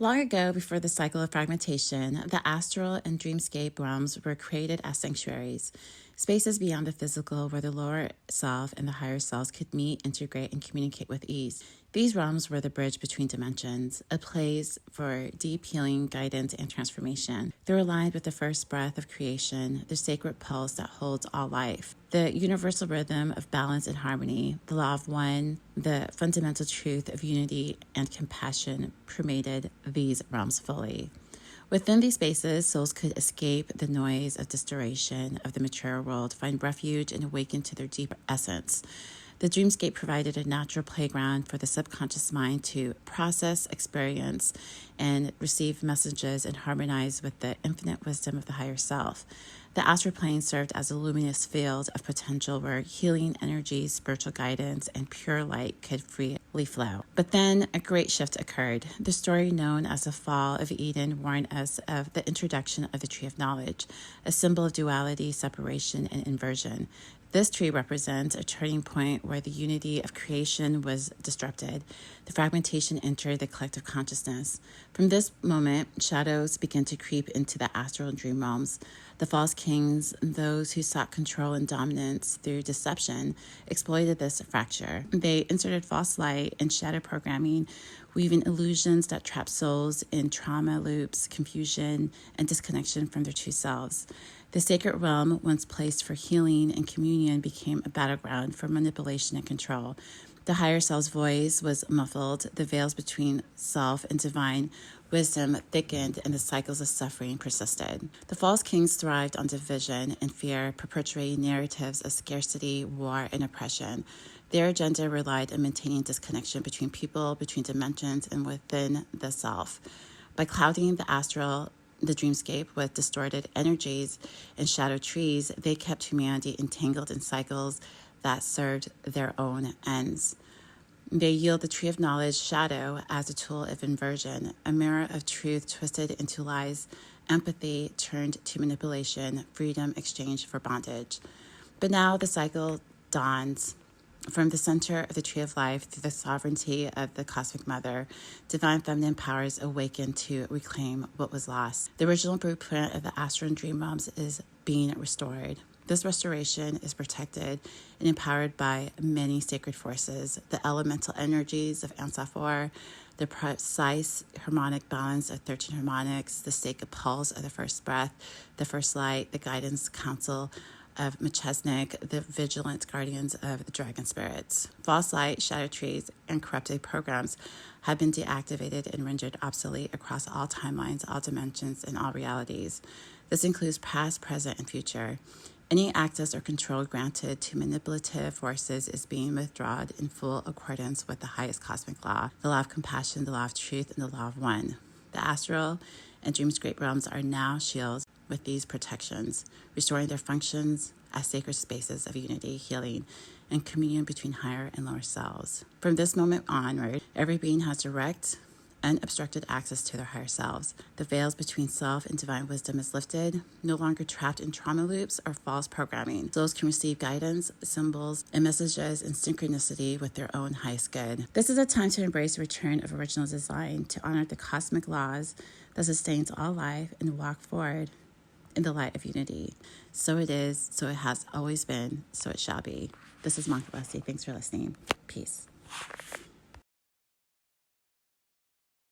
Long ago, before the cycle of fragmentation, the astral and dreamscape realms were created as sanctuaries, spaces beyond the physical where the lower self and the higher selves could meet, integrate, and communicate with ease. These realms were the bridge between dimensions, a place for deep healing, guidance, and transformation. They were aligned with the first breath of creation, the sacred pulse that holds all life, the universal rhythm of balance and harmony, the law of one, the fundamental truth of unity and compassion permeated these realms fully. Within these spaces, souls could escape the noise of distortion of the material world, find refuge, and awaken to their deeper essence. The dreamscape provided a natural playground for the subconscious mind to process, experience, and receive messages and harmonize with the infinite wisdom of the higher self. The astral plane served as a luminous field of potential where healing energy, spiritual guidance, and pure light could freely flow. But then a great shift occurred. The story known as the Fall of Eden warned us of the introduction of the Tree of Knowledge, a symbol of duality, separation, and inversion. This tree represents a turning point where the unity of creation was disrupted. The fragmentation entered the collective consciousness. From this moment, shadows began to creep into the astral and dream realms. The false kings, those who sought control and dominance through deception, exploited this fracture. They inserted false light and shadow programming, weaving illusions that trap souls in trauma loops, confusion, and disconnection from their true selves. The sacred realm, once placed for healing and communion, became a battleground for manipulation and control. The higher self's voice was muffled, the veils between self and divine wisdom thickened, and the cycles of suffering persisted. The false kings thrived on division and fear, perpetuating narratives of scarcity, war, and oppression. Their agenda relied on maintaining disconnection between people, between dimensions, and within the self. By clouding the astral, the dreamscape with distorted energies and shadow trees, they kept humanity entangled in cycles that served their own ends. They yield the Tree of Knowledge shadow as a tool of inversion, a mirror of truth twisted into lies, empathy turned to manipulation, freedom exchanged for bondage. But now the cycle dawns. From the center of the Tree of Life through the sovereignty of the Cosmic Mother, divine feminine powers awaken to reclaim what was lost. The original blueprint of the astral and dream realms is being restored. This restoration is protected and empowered by many sacred forces, the elemental energies of Ansafor, the precise harmonic balance of 13 harmonics, the sacred pulse of the first breath, the first light, the guidance council of Machesnik, the vigilant guardians of the dragon spirits. False light, shadow trees, and corrupted programs have been deactivated and rendered obsolete across all timelines, all dimensions, and all realities. This includes past, present, and future. Any access or control granted to manipulative forces is being withdrawn in full accordance with the highest cosmic law, the law of compassion, the law of truth, and the law of one. The astral and dreamscape realms are now shields with these protections, restoring their functions as sacred spaces of unity, healing, and communion between higher and lower selves. From this moment onward, every being has direct, unobstructed access to their higher selves. The veils between self and divine wisdom is lifted, no longer trapped in trauma loops or false programming. Souls can receive guidance, symbols, and messages in synchronicity with their own highest good. This is a time to embrace the return of original design, to honor the cosmic laws that sustains all life, and walk forward in the light of unity. So it is, so it has always been, so it shall be. This is Monica Leslie. Thanks for listening. Peace.